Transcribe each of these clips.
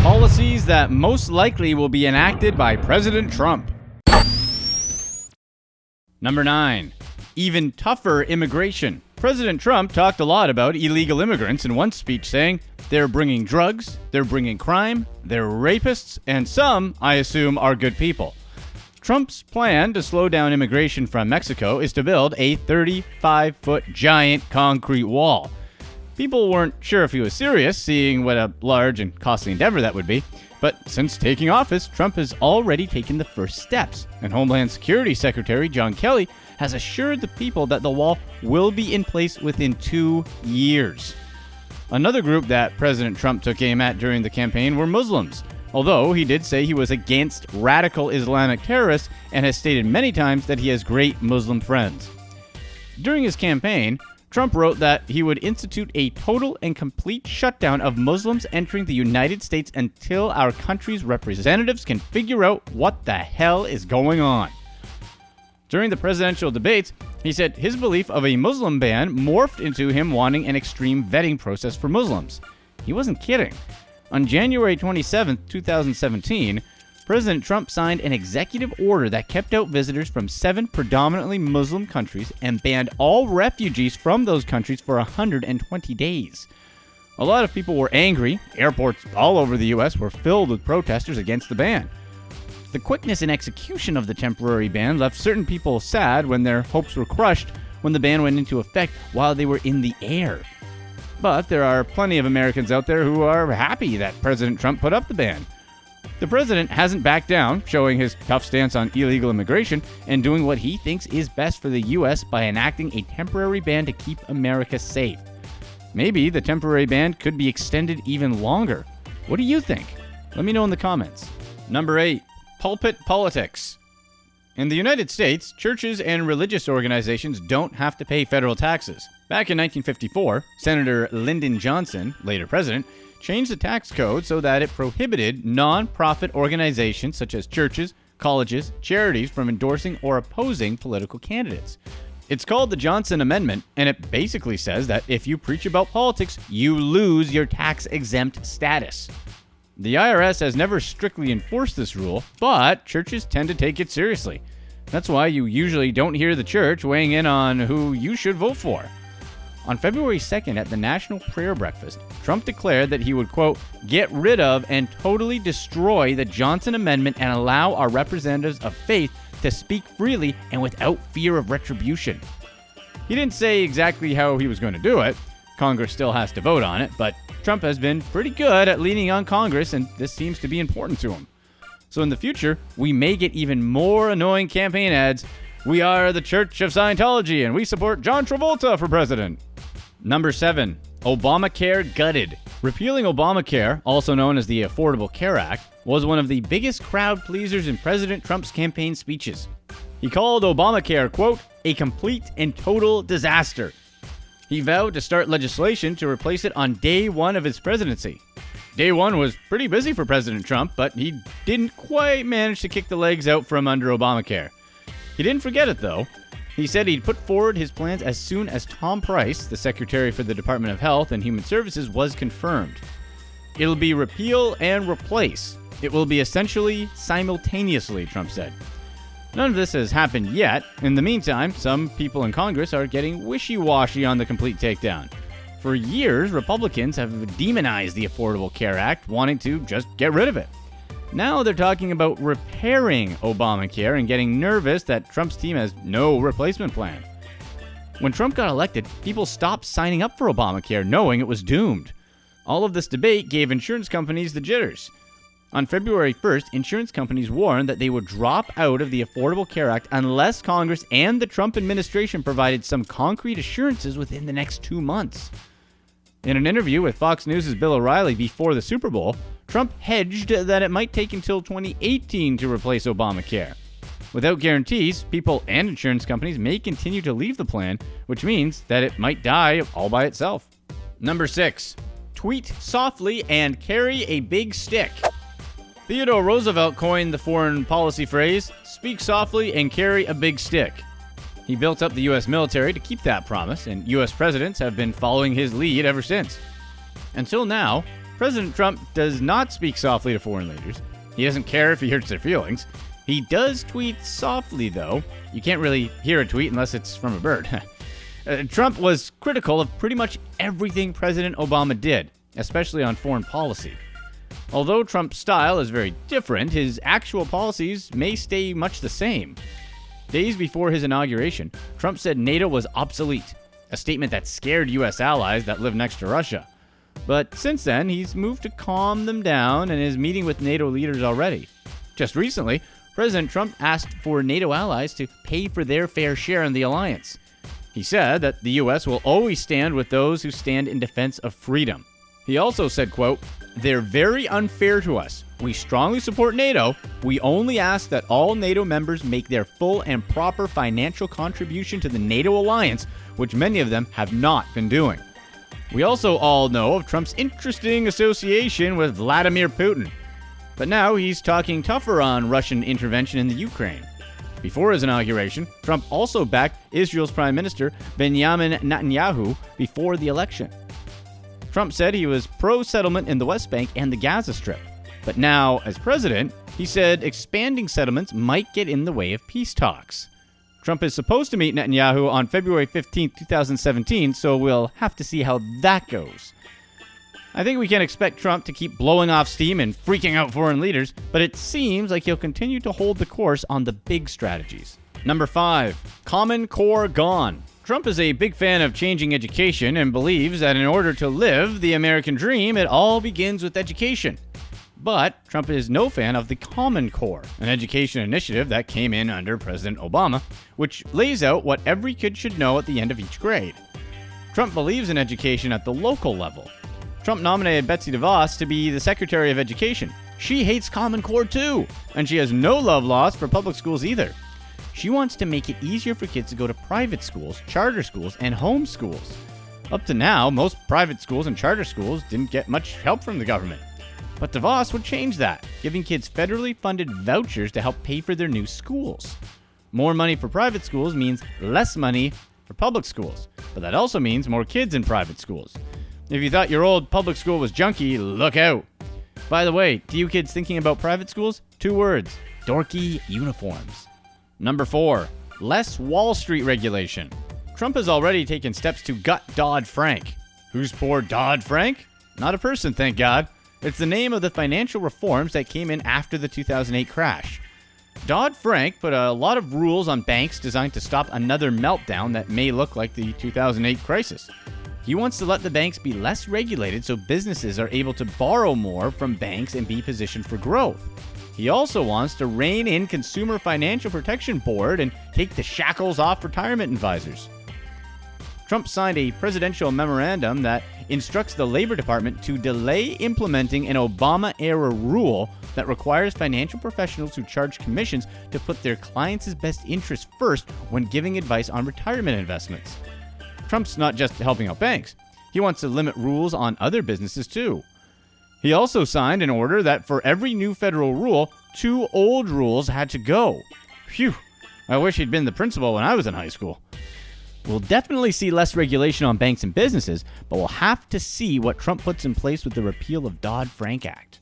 Policies that most likely will be enacted by President Trump. Number 9. Even tougher immigration. President Trump talked a lot about illegal immigrants in one speech, saying they're bringing drugs, they're bringing crime, they're rapists, and some, I assume, are good people. Trump's plan to slow down immigration from Mexico is to build a 35-foot giant concrete wall. People weren't sure if he was serious, seeing what a large and costly endeavor that would be. But since taking office, Trump has already taken the first steps, and Homeland Security Secretary John Kelly has assured the people that the wall will be in place within 2 years. Another group that President Trump took aim at during the campaign were Muslims, although he did say he was against radical Islamic terrorists and has stated many times that he has great Muslim friends. During his campaign, Trump wrote that he would institute a total and complete shutdown of Muslims entering the United States until our country's representatives can figure out what the hell is going on. During the presidential debates, he said his belief of a Muslim ban morphed into him wanting an extreme vetting process for Muslims. He wasn't kidding. On January 27, 2017, President Trump signed an executive order that kept out visitors from 7 predominantly Muslim countries and banned all refugees from those countries for 120 days. A lot of people were angry. Airports all over the U.S. were filled with protesters against the ban. The quickness and execution of the temporary ban left certain people sad when their hopes were crushed when the ban went into effect while they were in the air. But there are plenty of Americans out there who are happy that President Trump put up the ban. The president hasn't backed down, showing his tough stance on illegal immigration and doing what he thinks is best for the U.S. by enacting a temporary ban to keep America safe. Maybe the temporary ban could be extended even longer. What do you think? Let me know in the comments. Number 8. Pulpit politics. In the United States, churches and religious organizations don't have to pay federal taxes. Back in 1954, Senator Lyndon Johnson, later president, changed the tax code so that it prohibited non-profit organizations such as churches, colleges, charities from endorsing or opposing political candidates. It's called the Johnson Amendment, and it basically says that if you preach about politics, you lose your tax-exempt status. The IRS has never strictly enforced this rule, but churches tend to take it seriously. That's why you usually don't hear the church weighing in on who you should vote for. On February 2nd at the National Prayer Breakfast, Trump declared that he would, quote, get rid of and totally destroy the Johnson Amendment and allow our representatives of faith to speak freely and without fear of retribution. He didn't say exactly how he was going to do it. Congress still has to vote on it, but Trump has been pretty good at leaning on Congress, and this seems to be important to him. So in the future, we may get even more annoying campaign ads. We are the Church of Scientology, and we support John Travolta for president. Number 7. Obamacare gutted. Repealing Obamacare, also known as the Affordable Care Act, was one of the biggest crowd pleasers in President Trump's campaign speeches. He called Obamacare, quote, a complete and total disaster. He vowed to start legislation to replace it on day 1 of his presidency. Day 1 was pretty busy for President Trump, but he didn't quite manage to kick the legs out from under Obamacare. He didn't forget it, though. He said he'd put forward his plans as soon as Tom Price, the Secretary for the Department of Health and Human Services, was confirmed. It'll be repeal and replace. It will be essentially simultaneously, Trump said. None of this has happened yet. In the meantime, some people in Congress are getting wishy-washy on the complete takedown. For years, Republicans have demonized the Affordable Care Act, wanting to just get rid of it. Now they're talking about repairing Obamacare and getting nervous that Trump's team has no replacement plan. When Trump got elected, people stopped signing up for Obamacare knowing it was doomed. All of this debate gave insurance companies the jitters. On February 1st, insurance companies warned that they would drop out of the Affordable Care Act unless Congress and the Trump administration provided some concrete assurances within the next 2 months. In an interview with Fox News' Bill O'Reilly before the Super Bowl, Trump hedged that it might take until 2018 to replace Obamacare. Without guarantees, people and insurance companies may continue to leave the plan, which means that it might die all by itself. Number 6. Tweet softly and carry a big stick. Theodore Roosevelt coined the foreign policy phrase, speak softly and carry a big stick. He built up the U.S. military to keep that promise, and U.S. presidents have been following his lead ever since. Until now, President Trump does not speak softly to foreign leaders. He doesn't care if he hurts their feelings. He does tweet softly, though. You can't really hear a tweet unless it's from a bird. Trump was critical of pretty much everything President Obama did, especially on foreign policy. Although Trump's style is very different, his actual policies may stay much the same. Days before his inauguration, Trump said NATO was obsolete, a statement that scared U.S. allies that live next to Russia. But since then, he's moved to calm them down and is meeting with NATO leaders already. Just recently, President Trump asked for NATO allies to pay for their fair share in the alliance. He said that the U.S. will always stand with those who stand in defense of freedom. He also said, quote, "They're very unfair to us. We strongly support NATO. We only ask that all NATO members make their full and proper financial contribution to the NATO alliance, which many of them have not been doing." We also all know of Trump's interesting association with Vladimir Putin. But now he's talking tougher on Russian intervention in the Ukraine. Before his inauguration, Trump also backed Israel's Prime Minister Benjamin Netanyahu before the election. Trump said he was pro-settlement in the West Bank and the Gaza Strip. But now, as president, he said expanding settlements might get in the way of peace talks. Trump is supposed to meet Netanyahu on February 15, 2017, so we'll have to see how that goes. I think we can expect Trump to keep blowing off steam and freaking out foreign leaders, but it seems like he'll continue to hold the course on the big strategies. Number 5. Common Core gone. Trump is a big fan of changing education and believes that in order to live the American dream, it all begins with education. But Trump is no fan of the Common Core, an education initiative that came in under President Obama, which lays out what every kid should know at the end of each grade. Trump believes in education at the local level. Trump nominated Betsy DeVos to be the Secretary of Education. She hates Common Core too, and she has no love lost for public schools either. She wants to make it easier for kids to go to private schools, charter schools, and home schools. Up to now, most private schools and charter schools didn't get much help from the government. But DeVos would change that, giving kids federally funded vouchers to help pay for their new schools. More money for private schools means less money for public schools, but that also means more kids in private schools. If you thought your old public school was junky, look out. By the way, to you kids thinking about private schools, 2 words: dorky uniforms. Number 4, less Wall Street regulation. Trump has already taken steps to gut Dodd-Frank. Who's poor Dodd-Frank? Not a person, thank God. It's the name of the financial reforms that came in after the 2008 crash. Dodd-Frank put a lot of rules on banks designed to stop another meltdown that may look like the 2008 crisis. He wants to let the banks be less regulated so businesses are able to borrow more from banks and be positioned for growth. He also wants to rein in Consumer Financial Protection Board and take the shackles off retirement advisors. Trump signed a presidential memorandum that instructs the Labor Department to delay implementing an Obama-era rule that requires financial professionals who charge commissions to put their clients' best interests first when giving advice on retirement investments. Trump's not just helping out banks. He wants to limit rules on other businesses too. He also signed an order that for every new federal rule, 2 old rules had to go. Phew, I wish he'd been the principal when I was in high school. We'll definitely see less regulation on banks and businesses, but we'll have to see what Trump puts in place with the repeal of Dodd-Frank Act.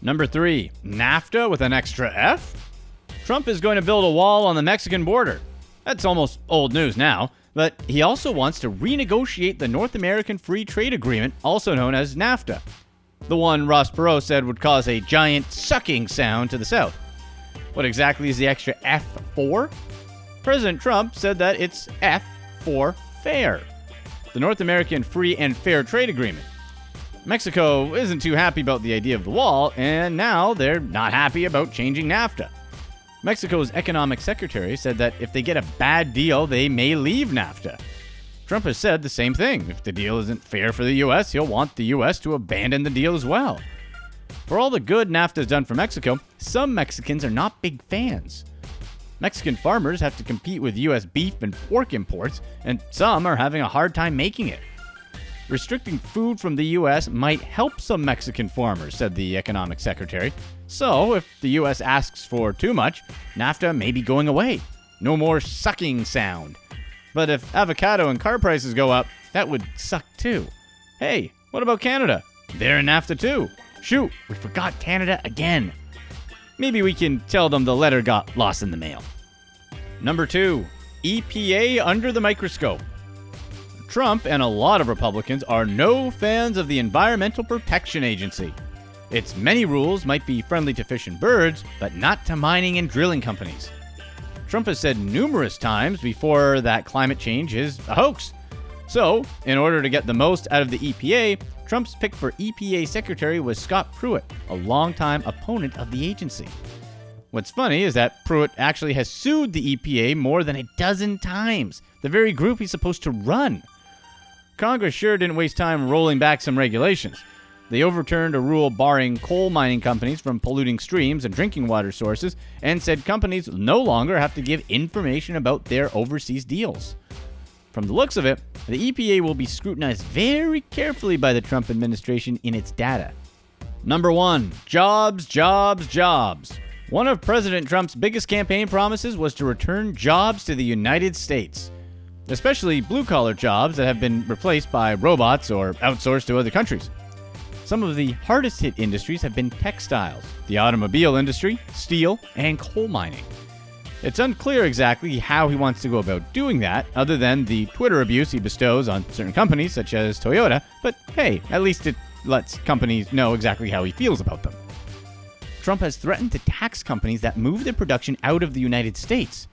Number 3, NAFTA with an extra F? Trump is going to build a wall on the Mexican border. That's almost old news now, but he also wants to renegotiate the North American Free Trade Agreement, also known as NAFTA. The one Ross Perot said would cause a giant sucking sound to the south. What exactly is the extra F for? President Trump said that it's F for fair. The North American Free and Fair Trade Agreement. Mexico isn't too happy about the idea of the wall, and now they're not happy about changing NAFTA. Mexico's economic secretary said that if they get a bad deal, they may leave NAFTA. Trump has said the same thing. If the deal isn't fair for the U.S., he'll want the U.S. to abandon the deal as well. For all the good NAFTA's done for Mexico, some Mexicans are not big fans. Mexican farmers have to compete with U.S. beef and pork imports, and some are having a hard time making it. Restricting food from the U.S. might help some Mexican farmers, said the economic secretary. So, if the U.S. asks for too much, NAFTA may be going away. No more sucking sound. But if avocado and car prices go up, that would suck too. Hey, what about Canada? They're in NAFTA too. Shoot, we forgot Canada again. Maybe we can tell them the letter got lost in the mail. Number 2, EPA under the microscope. Trump and a lot of Republicans are no fans of the Environmental Protection Agency. Its many rules might be friendly to fish and birds, but not to mining and drilling companies. Trump has said numerous times before that climate change is a hoax. So, in order to get the most out of the EPA, Trump's pick for EPA Secretary was Scott Pruitt, a longtime opponent of the agency. What's funny is that Pruitt actually has sued the EPA more than a dozen times, the very group he's supposed to run. Congress sure didn't waste time rolling back some regulations. They overturned a rule barring coal mining companies from polluting streams and drinking water sources and said companies no longer have to give information about their overseas deals. From the looks of it, the EPA will be scrutinized very carefully by the Trump administration in its data. Number 1, jobs, jobs, jobs. One of President Trump's biggest campaign promises was to return jobs to the United States, especially blue-collar jobs that have been replaced by robots or outsourced to other countries. Some of the hardest-hit industries have been textiles, the automobile industry, steel, and coal mining. It's unclear exactly how he wants to go about doing that, other than the Twitter abuse he bestows on certain companies, such as Toyota, but hey, at least it lets companies know exactly how he feels about them. Trump has threatened to tax companies that move their production out of the United States.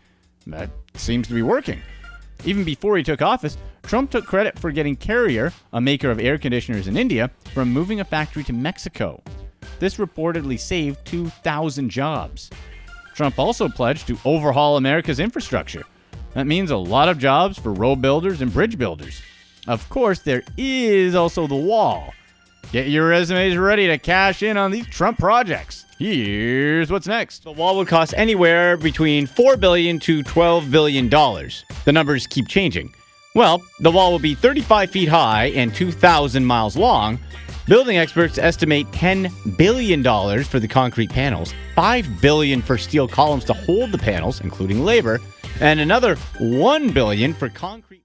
That seems to be working. Even before he took office, Trump took credit for getting Carrier, a maker of air conditioners in India, from moving a factory to Mexico. This reportedly saved 2,000 jobs. Trump also pledged to overhaul America's infrastructure. That means a lot of jobs for road builders and bridge builders. Of course, there is also the wall. Get your resumes ready to cash in on these Trump projects. Here's what's next. The wall would cost anywhere between $4 billion to $12 billion. The numbers keep changing. Well, the wall will be 35 feet high and 2,000 miles long. Building experts estimate $10 billion for the concrete panels, $5 billion for steel columns to hold the panels, including labor, and another $1 billion for concrete.